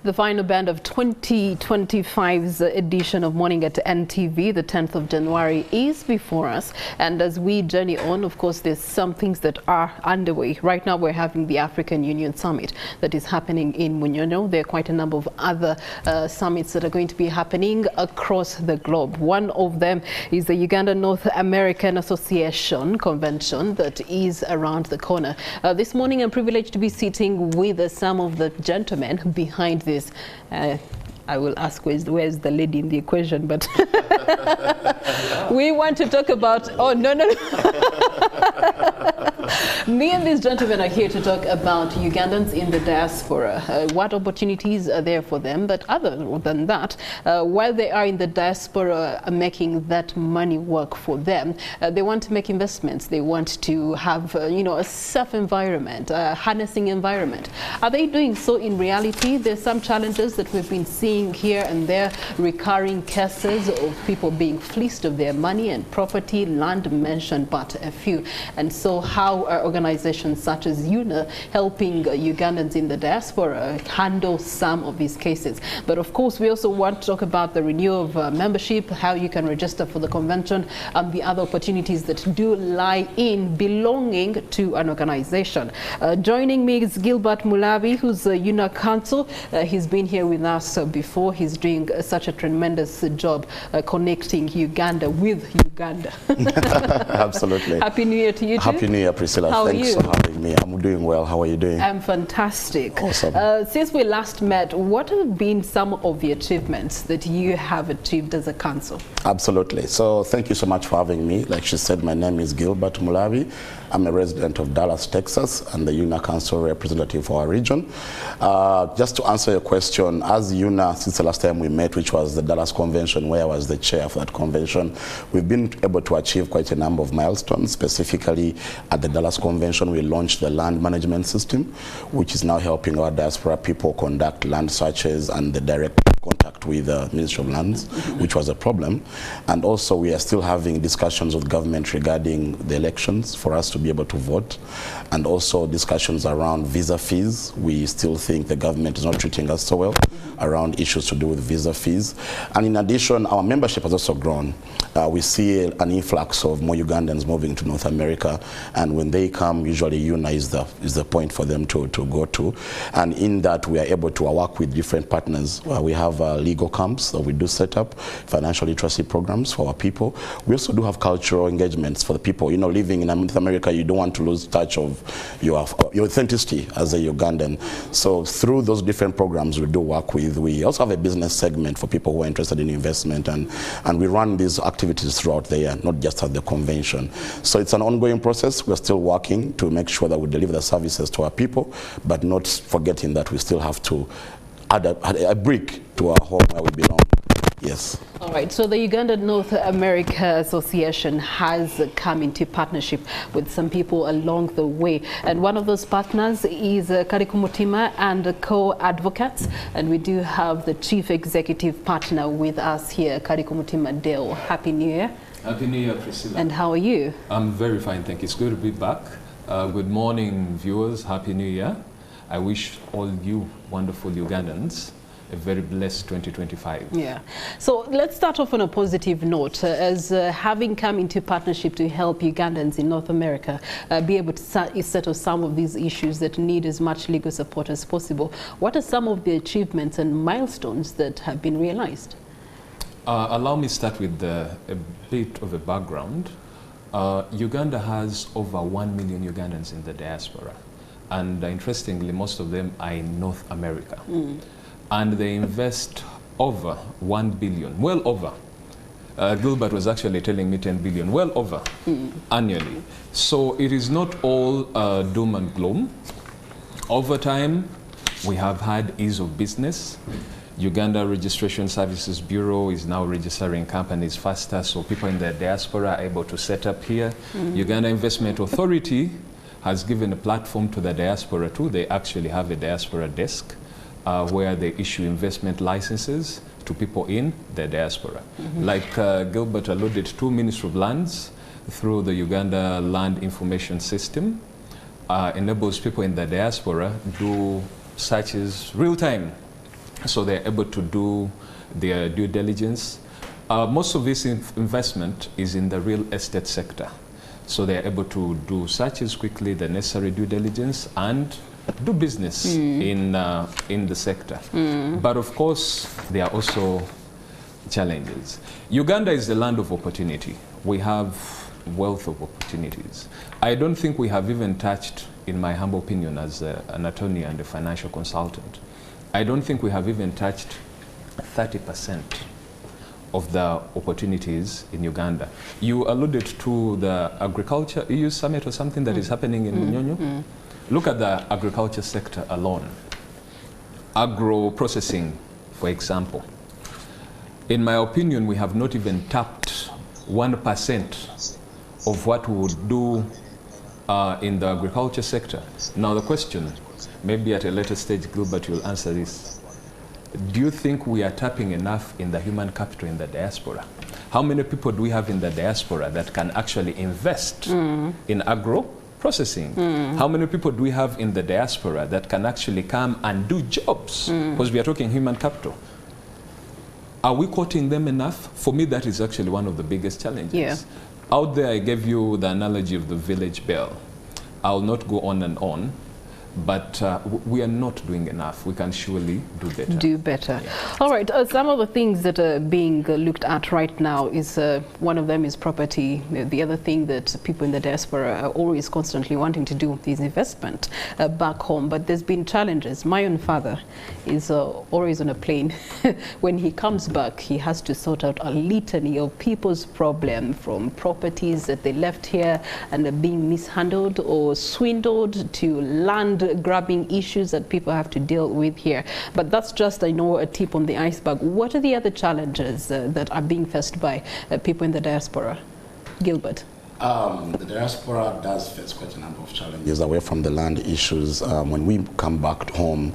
The final band of 2025's edition of Morning at NTV, the 10th of January, is before us. And as we journey on, of course, there's some things that are underway. Right now, we're having the African Union Summit that is happening in Munyonyo. There are quite a number of other summits that are going to be happening across the globe. One of them is the Uganda North American Association Convention that is around the corner. This morning, I'm privileged to be sitting with some of the gentlemen behind this. I will ask where's the lady in the equation, but we want to talk about, no. Me and these gentlemen are here to talk about Ugandans in the diaspora. What opportunities are there for them? But other than that, while they are in the diaspora making that money work for them, they want to make investments. They want to have, a safe environment, a harnessing environment. Are they doing so in reality? There's some challenges that we've been seeing here and there, recurring cases of people being fleeced of their money and property, land mentioned but a few. And so how are organizations such as UNAA helping Ugandans in the diaspora handle some of these cases? But of course, we also want to talk about the renewal of membership, how you can register for the convention, and the other opportunities that do lie in belonging to an organization. Joining me is Gilbert Mulabi, who's a UNAA counsel. He's been here with us before. He's doing such a tremendous job connecting Uganda with Uganda. Absolutely. Happy New Year to you too. Happy New Year, Priscilla. How Thanks are you? for having me. I'm doing well. How are you doing? I'm fantastic. Awesome. Since we last met, what have been some of the achievements that you have achieved as a council? Absolutely. So thank you so much for having me. Like she said, my name is Gilbert Mulabi. I'm a resident of Dallas, Texas, and the UNAA Council representative for our region. Just to answer your question, as UNAA, since the last time we met, which was the Dallas Convention, where I was the chair for that convention, we've been able to achieve quite a number of milestones. Specifically, at the Dallas Convention, we launched the land management system, which is now helping our diaspora people conduct land searches and the direct contact with the Ministry of Lands, which was a problem. And also we are still having discussions with government regarding the elections for us to be able to vote, and also discussions around visa fees. We still think the government is not treating us so well around issues to do with visa fees. And in addition, our membership has also grown. We see an influx of more Ugandans moving to North America, and when they come, usually UNAA is the point for them to go to. And in that, we are able to work with different partners. We have legal camps that we do set up, financial literacy programs for our people. We also do have cultural engagements for the people. You know, living in North America, you don't want to lose touch of your authenticity as a Ugandan. So through those different programs we do work with, we also have a business segment for people who are interested in investment, and we run these activities throughout the year, not just at the convention. So it's an ongoing process. We're still working to make sure that we deliver the services to our people, but not forgetting that we still have to add a brick to our home where we belong. Yes. All right, so the Uganda North America Association has come into partnership with some people along the way. And one of those partners is Karikumutima and co-advocates. And we do have the chief executive partner with us here, Karikumutima Dale. Happy New Year. Happy New Year, Priscilla. And how are you? I'm very fine, thank you. It's good to be back. Good morning, viewers. Happy New Year. I wish all you wonderful Ugandans a very blessed 2025. Yeah. So let's start off on a positive note. As having come into partnership to help Ugandans in North America be able to settle some of these issues that need as much legal support as possible, what are some of the achievements and milestones that have been realized? Allow me to start with a bit of a background. Uganda has over 1 million Ugandans in the diaspora. And interestingly, most of them are in North America. And they invest over 1 billion, well over. Gilbert was actually telling me 10 billion, well over annually. So it is not all doom and gloom. Over time, we have had ease of business. Uganda Registration Services Bureau is now registering companies faster, so people in the diaspora are able to set up here. Uganda Investment Authority has given a platform to the diaspora too. They actually have a diaspora desk where they issue investment licenses to people in the diaspora. Like Gilbert alluded to, Ministry of Lands through the Uganda Land Information System enables people in the diaspora do searches real time so they're able to do their due diligence. Most of this investment is in the real estate sector. So they're able to do searches quickly, the necessary due diligence, and do business in the sector. But of course, there are also challenges. Uganda is the land of opportunity. We have wealth of opportunities. I don't think we have even touched, in my humble opinion as an attorney and a financial consultant, I don't think we have even touched 30% of the opportunities in Uganda. You alluded to the agriculture EU summit or something that is happening in Munyonyo. Look at the agriculture sector alone. Agro-processing, for example. In my opinion, we have not even tapped 1% of what we would do in the agriculture sector. Now the question, maybe at a later stage, Gilbert, you'll answer this. Do you think we are tapping enough in the human capital in the diaspora? How many people do we have in the diaspora that can actually invest in agro-processing? How many people do we have in the diaspora that can actually come and do jobs? Because we are talking human capital. Are we quoting them enough? For me, that is actually one of the biggest challenges. Yeah. Out there, I gave you the analogy of the village bell. I'll not go on and on, but we are not doing enough. We can surely do better. Do better. Yeah. All right. Some of the things that are being looked at right now is, one of them is property. The other thing that people in the diaspora are always constantly wanting to do is investment back home. But there's been challenges. My own father is always on a plane. When he comes back, he has to sort out a litany of people's problems, from properties that they left here and are being mishandled or swindled, to land grabbing issues that people have to deal with here. But that's just, I know, a tip on the iceberg. What are the other challenges that are being faced by people in the diaspora? Gilbert. The diaspora does face quite a number of challenges away from the land issues. When we come back home,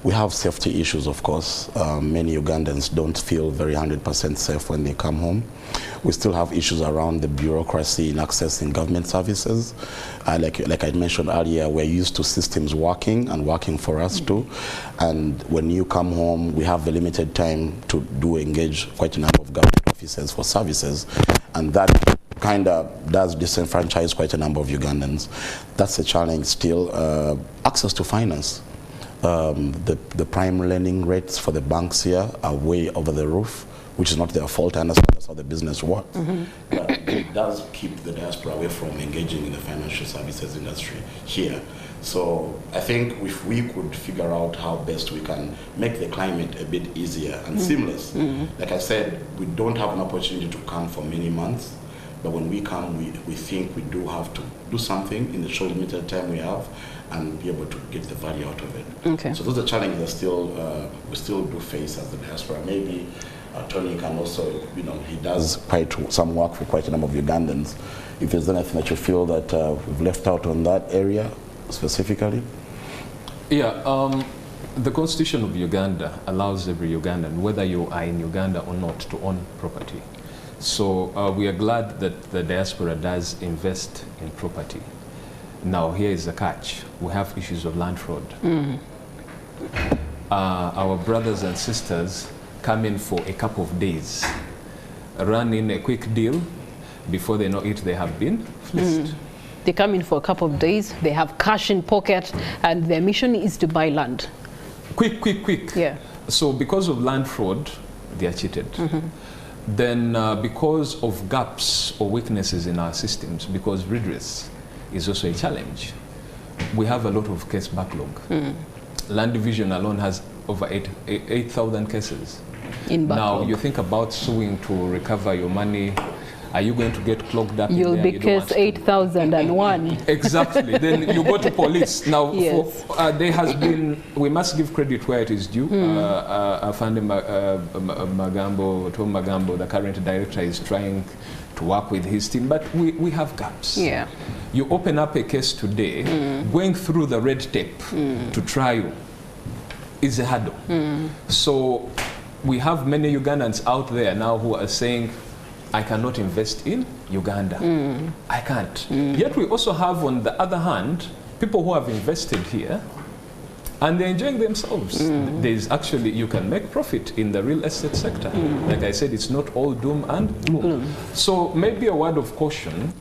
we have safety issues, of course. Many Ugandans don't feel very 100% safe when they come home. We still have issues around the bureaucracy in accessing government services. Like I mentioned earlier, we're used to systems working and working for us too. And when you come home, we have a limited time to engage quite a number of government officers for services. And that kind of does disenfranchise quite a number of Ugandans. That's a challenge still. Access to finance. The prime lending rates for the banks here are way over the roof, which is not their fault. I understand that's how the business works. But it does keep the diaspora away from engaging in the financial services industry here. So I think if we could figure out how best we can make the climate a bit easier and seamless. Like I said, we don't have an opportunity to come for many months. But when we come, we think we do have to do something in the short limited time we have and be able to get the value out of it. Okay. So those are challenges that still we still do face as the diaspora. Maybe Tony can also, he does quite some work for quite a number of Ugandans. If there's anything that you feel that we've left out on that area specifically? Yeah. The Constitution of Uganda allows every Ugandan, whether you are in Uganda or not, to own property. So we are glad that the diaspora does invest in property. Now here is the catch. We have issues of land fraud. Our brothers and sisters come in for a couple of days, run in a quick deal. Before they know it, they have been fleeced. They come in for a couple of days, they have cash in pocket, and their mission is to buy land. Quick, quick, quick. Yeah. So because of land fraud, they are cheated. Then because of gaps or weaknesses in our systems, because redress is also a challenge, we have a lot of case backlog. Land division alone has over 8,000 cases. In backlog. Now you think about suing to recover your money. Are you going to get clogged up? You'll be case 8,001. Exactly. Then you go to police. Now, Yes. there has been, we must give credit where it is due. Afande Magambo, Tom Magambo, the current director, is trying to work with his team, but we have gaps. Yeah. You open up a case today, going through the red tape to trial is a hurdle. So we have many Ugandans out there now who are saying, I cannot invest in Uganda. I can't. Yet we also have, on the other hand, people who have invested here and they're enjoying themselves. There's actually, you can make profit in the real estate sector. Like I said, it's not all doom and gloom. So maybe a word of caution,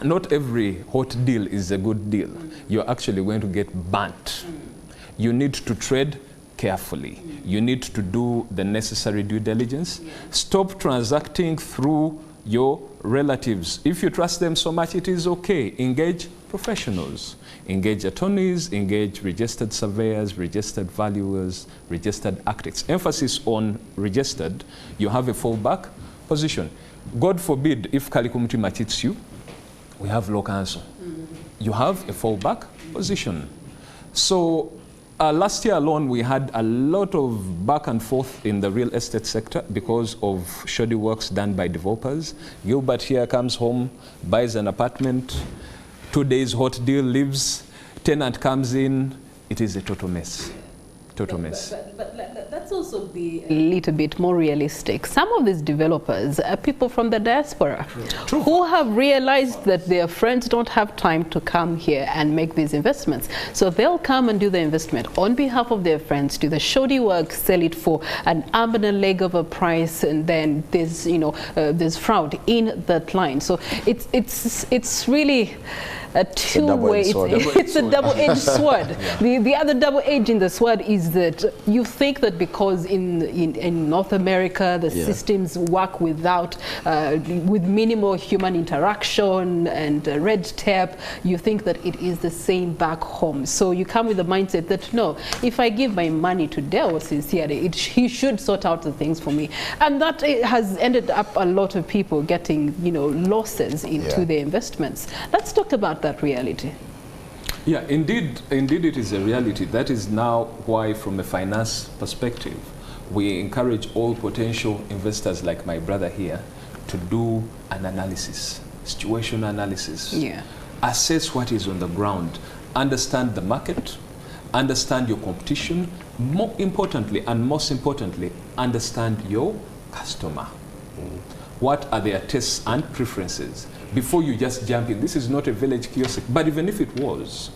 not every hot deal is a good deal. You're actually going to get burnt. You need to trade carefully. You need to do the necessary due diligence. Stop transacting through your relatives. If you trust them so much, it is okay. Engage professionals. Engage attorneys, engage registered surveyors, registered valuers, registered architects. Emphasis on registered. You have a fallback position. God forbid if Kalikumtima cheats you, we have law counsel. You have a fallback position. So last year alone, we had a lot of back and forth in the real estate sector because of shoddy works done by developers. Gilbert here comes home, buys an apartment, 2 days hot deal, leaves, tenant comes in, it is a total mess. Total mess. But let's also be a little bit more realistic. Some of these developers are people from the diaspora who have realized that their friends don't have time to come here and make these investments. So they'll come and do the investment on behalf of their friends, do the shoddy work, sell it for an arm and a leg of a price, and then there's, you know, there's fraud in that line. So it's really a two-way, it's a double-edged sword. The other double edge in the sword is that you think that because in North America the systems work without with minimal human interaction and red tape, you think that it is the same back home. So you come with the mindset that no, if I give my money to Dell sincerely, he should sort out the things for me, and that has ended up a lot of people getting, you know, losses into their investments. Let's talk about that reality. Yeah, indeed it is a reality. That is now why, from a finance perspective, we encourage all potential investors like my brother here to do an analysis, situation analysis. Assess what is on the ground, understand the market, understand your competition, more importantly and most importantly, understand your customer. What are their tastes and preferences before you just jump in. This is not a village kiosk, but even if it was,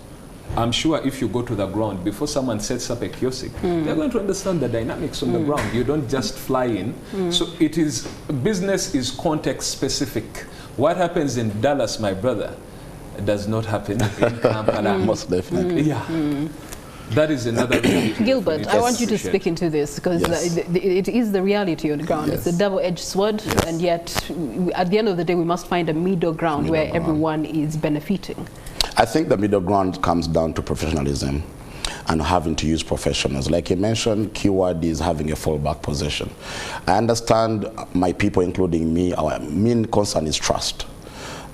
I'm sure if you go to the ground, before someone sets up a kiosk, they're going to understand the dynamics on the ground. You don't just fly in. So it is, business is context specific. What happens in Dallas, my brother, does not happen in Kampala. Most definitely. That is another reality. Gilbert, I want you to speak into this, because it is the reality on the ground. It's a double-edged sword, and yet at the end of the day we must find a middle ground where everyone is benefiting. I think the middle ground comes down to professionalism and having to use professionals. Like you mentioned, keyword is having a fallback position. I understand my people, including me, our main concern is trust.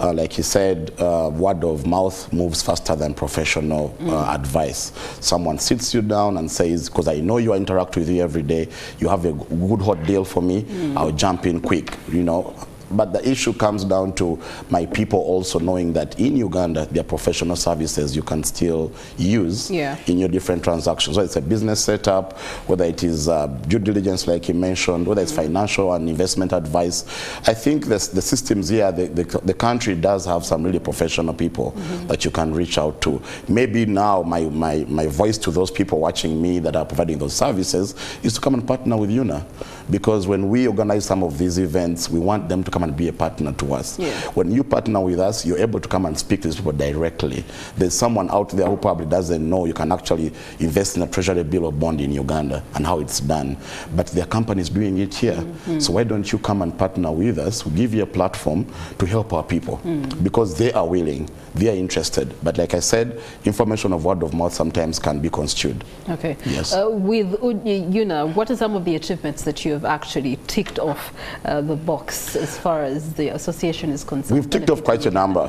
Like he said, word of mouth moves faster than professional advice. Someone sits you down and says, because I know you interact with you every day, you have a good hot deal for me, I'll jump in quick, you know. But the issue comes down to my people also knowing that in Uganda, there are professional services you can still use in your different transactions. Whether it's a business setup, whether it is due diligence like you mentioned, whether it's financial and investment advice. I think the systems here, the country does have some really professional people that you can reach out to. Maybe now my voice to those people watching me that are providing those services is to come and partner with UNAA. Because when we organize some of these events, we want them to come and be a partner to us. When you partner with us, you're able to come and speak to these people directly. There's someone out there who probably doesn't know you can actually invest in a treasury bill or bond in Uganda and how it's done. But their company is doing it here. So why don't you come and partner with us? We'll give you a platform to help our people because they are willing, they are interested. But like I said, information of word of mouth sometimes can be construed. Okay. Yes. With UNAA, what are some of the achievements that you have actually ticked off the box as far as the association is concerned? We've ticked off quite a number.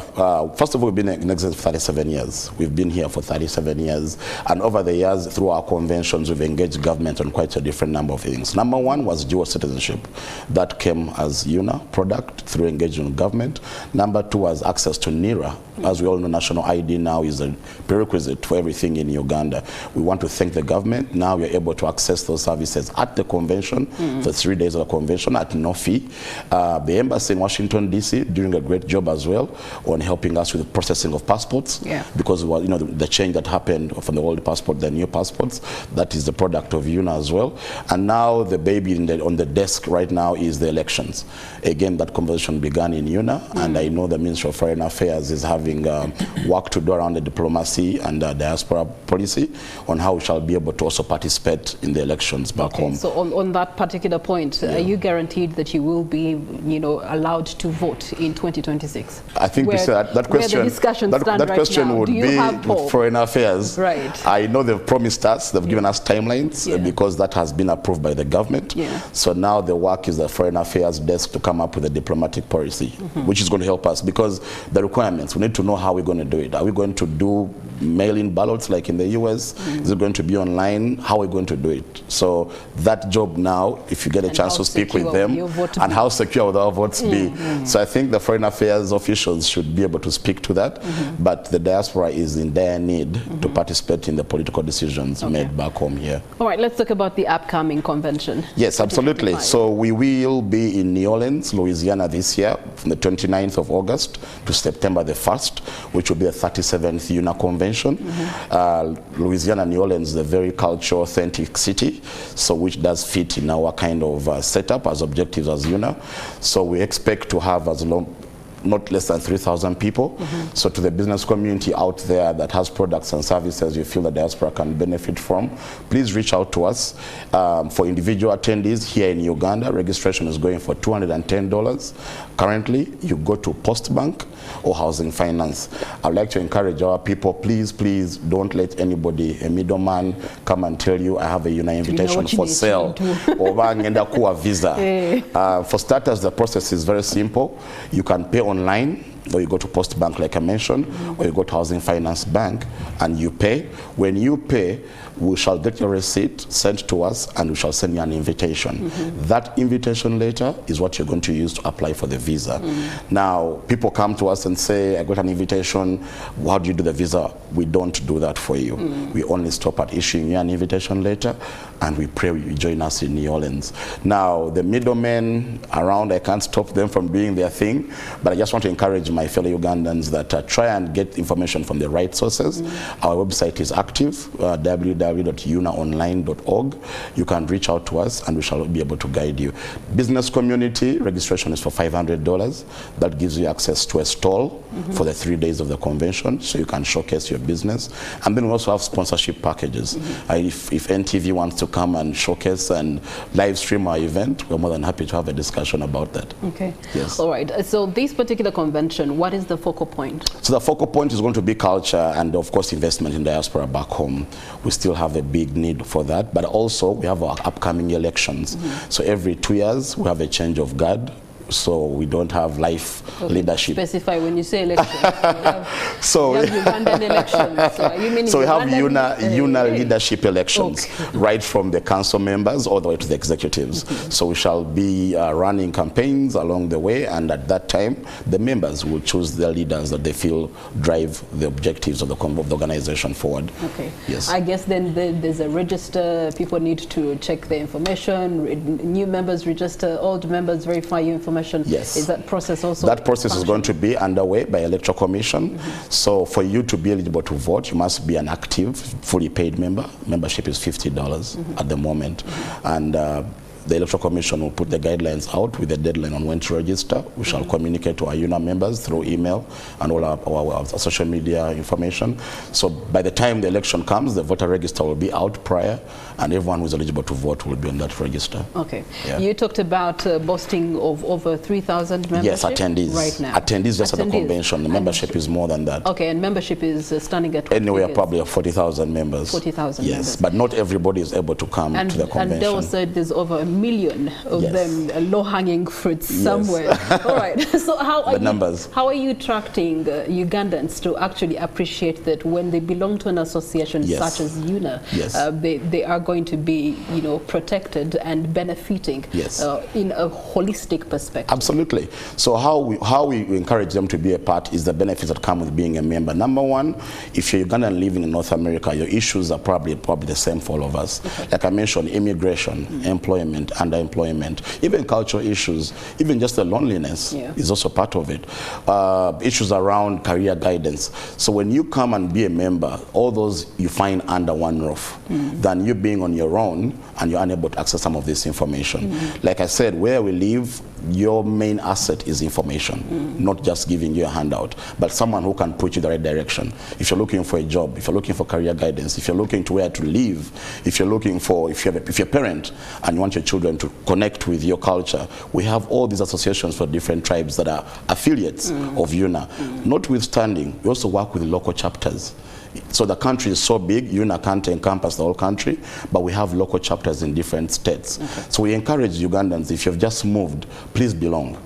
First of all, we've been in existence for 37 years. We've been here for 37 years. And over the years, through our conventions, we've engaged government on quite a different number of things. Number one was dual citizenship. That came as UNAA product through engagement with government. Number two was access to NIRA. As we all know, national ID now is a prerequisite for everything in Uganda. We want to thank the government. Now we're able to access those services at the convention, for 3 days of the convention at no fee. The embassy in Washington, D.C. doing a great job as well on helping us with the processing of passports. Yeah. Because, well, you know, the change that happened from the old passport, the new passports, that is the product of UNA as well. And now the baby on the desk right now is the elections. Again, that conversation began in UNA, and I know the Ministry of Foreign Affairs is having work to do around the diplomacy and diaspora policy on how we shall be able to also participate in the elections back home. So on that particular point, are you guaranteed that you will be, you know, allowed to vote in 2026? I think that question would be with Foreign Affairs. Right. I know they've promised us, they've given us timelines because that has been approved by the government. So now the work is the Foreign Affairs desk to come up with a diplomatic policy, which is going to help us because the requirements, we need to know how we're going to do it. Are we going to do mail-in ballots like in the US? Is it going to be online? How are we going to do it? So that job now, if you get a chance to speak with them, and how secure will our votes be? So I think the Foreign Affairs officials should be able to speak to that, but the diaspora is in dire need to participate in the political decisions made back home here. All right, let's talk about the upcoming convention. Yes, absolutely. So we will be in New Orleans, Louisiana this year from the 29th of August to September the 1st, which will be the 37th UNA convention. Louisiana, New Orleans is a very cultural, authentic city, so which does fit in our kind of setup as objectives as UNA. So we expect to have not less than 3,000 people. So to the business community out there that has products and services you feel the diaspora can benefit from, please reach out to us. For individual attendees here in Uganda, registration is going for $210. Currently, you go to Postbank or Housing Finance. I'd like to encourage our people, please don't let anybody, a middleman, come and tell you I have a UNA invitation for sale or a visa. For starters, the process is very simple. You can pay online, or you go to Postbank like I mentioned, or you go to Housing Finance Bank and you pay. When you pay, we shall get your receipt sent to us and we shall send you an invitation. That invitation letter is what you're going to use to apply for the visa. Now, people come to us and say, I got an invitation, how do you do the visa? We don't do that for you. We only stop at issuing you an invitation letter and we pray you join us in New Orleans. Now, the middlemen around, I can't stop them from doing their thing, but I just want to encourage my fellow Ugandans that try and get information from the right sources. Our website is active, www.unaonline.org. You can reach out to us and we shall be able to guide you. Business community registration is for $500. That gives you access to a stall for the 3 days of the convention, so you can showcase your business. And then we also have sponsorship packages. If NTV wants to come and showcase and live stream our event, we're more than happy to have a discussion about that. Okay. Yes. All right. So this particular convention, what is the focal point? So the focal point is going to be culture and, of course, investment in diaspora back home. We still have a big need for that, but also we have our upcoming elections. So every 2 years we have a change of guard. So we don't have life leadership. Specify when you say elections. So we have Ugandan elections. So, you mean we have UNA leadership elections, right from the council members all the way to the executives. So we shall be running campaigns along the way, and at that time, the members will choose their leaders that they feel drive the objectives of the organization forward. Okay. Yes. I guess then there's a register. People need to check the information. New members register. Old members verify your information. Yes. Is that process also? That process is going to be underway by Electoral Commission. So for you to be eligible to vote, you must be an active, fully paid member. Membership is $50 at the moment. And the Electoral Commission will put the guidelines out with a deadline on when to register. We shall communicate to our UNA members through email and all our social media information. So by the time the election comes, the voter register will be out prior, and everyone who is eligible to vote will be on that register. Okay. Yeah. You talked about boasting of over 3,000 members. Yes, attendees. Right now. Attendees just at the convention. The membership is more than that. Okay, and membership is standing at anywhere probably 40,000 members. 40,000 yes, members. but not everybody is able to come to the convention. And Dale said there's over 1 million of them, low-hanging fruits somewhere. All right. So how are you attracting Ugandans to actually appreciate that when they belong to an association such as UNA, they are going to be, protected and benefiting in a holistic perspective? Absolutely. So how we encourage them to be a part is the benefits that come with being a member. Number one, if you're Ugandan living in North America, your issues are probably the same for all of us. Okay. Like I mentioned, immigration, employment, unemployment, underemployment, even cultural issues, even just the loneliness is also part of it. Issues around career guidance. So when you come and be a member, all those you find under one roof, than you being on your own and you're unable to access some of this information. Like I said, where we live, your main asset is information, not just giving you a handout, but someone who can put you in the right direction. If you're looking for a job, if you're looking for career guidance, if you're looking to where to live, if you're looking for, if you're a parent and you want your children to connect with your culture, we have all these associations for different tribes that are affiliates of UNAA. Notwithstanding, we also work with local chapters. So the country is so big, UNAA can't encompass the whole country, but we have local chapters in different states. So we encourage Ugandans, if you've just moved, please belong.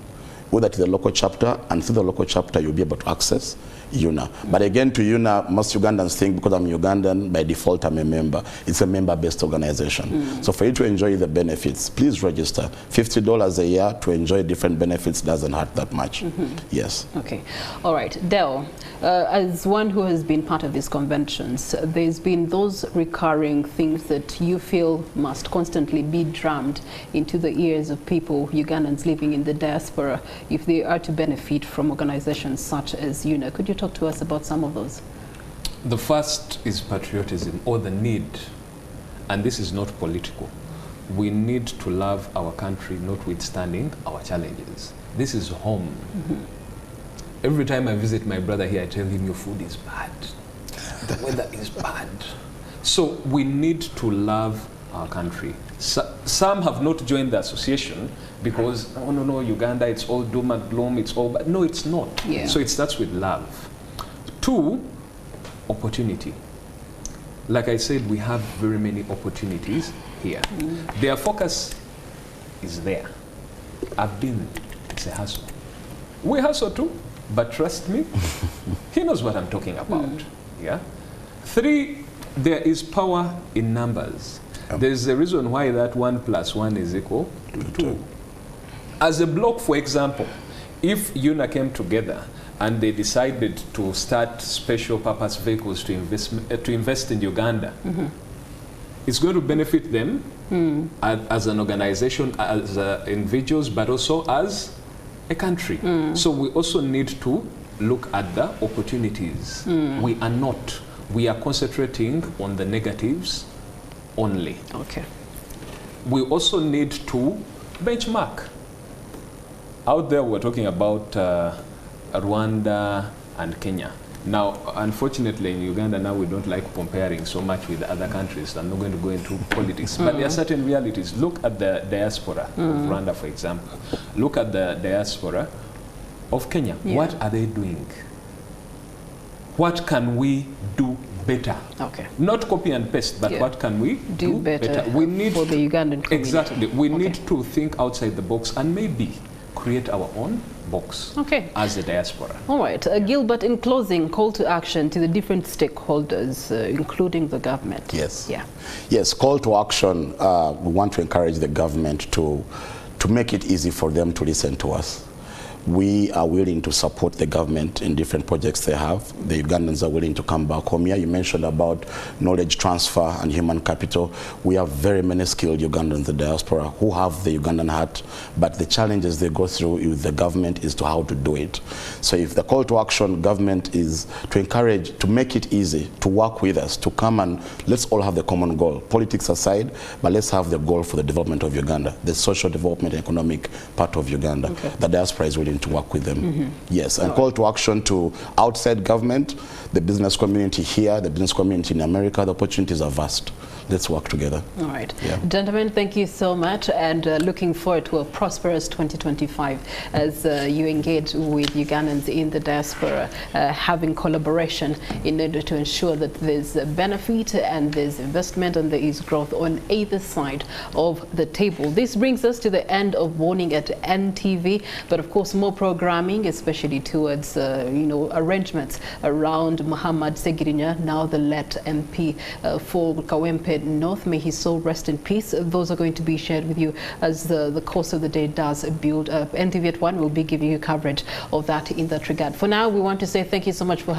Whether to the local chapter, and through the local chapter you'll be able to access UNAA. But again, to UNAA, most Ugandans think because I'm Ugandan, by default I'm a member. It's a member-based organization. So for you to enjoy the benefits, please register. $50 a year to enjoy different benefits doesn't hurt that much. Yes. Okay. All right. Dell, as one who has been part of these conventions, there's been those recurring things that you feel must constantly be drummed into the ears of people, Ugandans living in the diaspora, if they are to benefit from organizations such as UNAA. Could you talk to us about some of those? The first is patriotism, or the need, and this is not political. We need to love our country notwithstanding our challenges. This is home. Every time I visit my brother here, I tell him, your food is bad. The weather is bad. So we need to love our country. Some have not joined the association because, oh no, Uganda, it's all doom and gloom, it's all bad. No, it's not. So it starts with love. 2, opportunity. Like I said, we have very many opportunities here. Their focus is there. I've been, it's a hustle. We hustle too, but trust me, he knows what I'm talking about. 3, there is power in numbers. There's a reason why that 1 + 1 is equal to 2. As a block, for example, if UNAA came together and they decided to start special purpose vehicles to invest in Uganda, it's going to benefit them as an organization, as individuals, but also as a country. So we also need to look at the opportunities. We are not. We are concentrating on the negatives only. We also need to benchmark. Out there we're talking about Rwanda and Kenya. Now, unfortunately in Uganda now we don't like comparing so much with other countries. I'm not going to go into politics, but there are certain realities. Look at the diaspora of Rwanda, for example. Look at the diaspora of Kenya. What are they doing? What can we do better? Not copy and paste, but what can we do better? We need for the Ugandan community. Exactly. We need to think outside the box and maybe create our own box as a diaspora. All right. Gilbert, in closing, call to action to the different stakeholders, including the government. Yes, call to action. We want to encourage the government to make it easy for them to listen to us. We are willing to support the government in different projects they have. The Ugandans are willing to come back home here. You mentioned about knowledge transfer and human capital. We have very many skilled Ugandans in the diaspora who have the Ugandan heart, but the challenges they go through with the government is to how to do it. So if the call to action government is to encourage, to make it easy, to work with us, to come and let's all have the common goal. Politics aside, but let's have the goal for the development of Uganda, the social development and economic part of Uganda. The diaspora is willing to work with them. Yes, and call to action to outside government, the business community here, the business community in America. The opportunities are vast. Let's work together. All right. Gentlemen, thank you so much, and looking forward to a prosperous 2025 as you engage with Ugandans in the diaspora, having collaboration in order to ensure that there's a benefit and there's investment and there is growth on either side of the table. This brings us to the end of Morning at NTV, but of course more programming, especially towards arrangements around Muhammad Segirinya, now the late MP for Kawempe North. May his soul rest in peace. Those are going to be shared with you as the course of the day does build up. NTV at 1 will be giving you coverage of that in that regard. For now, we want to say thank you so much for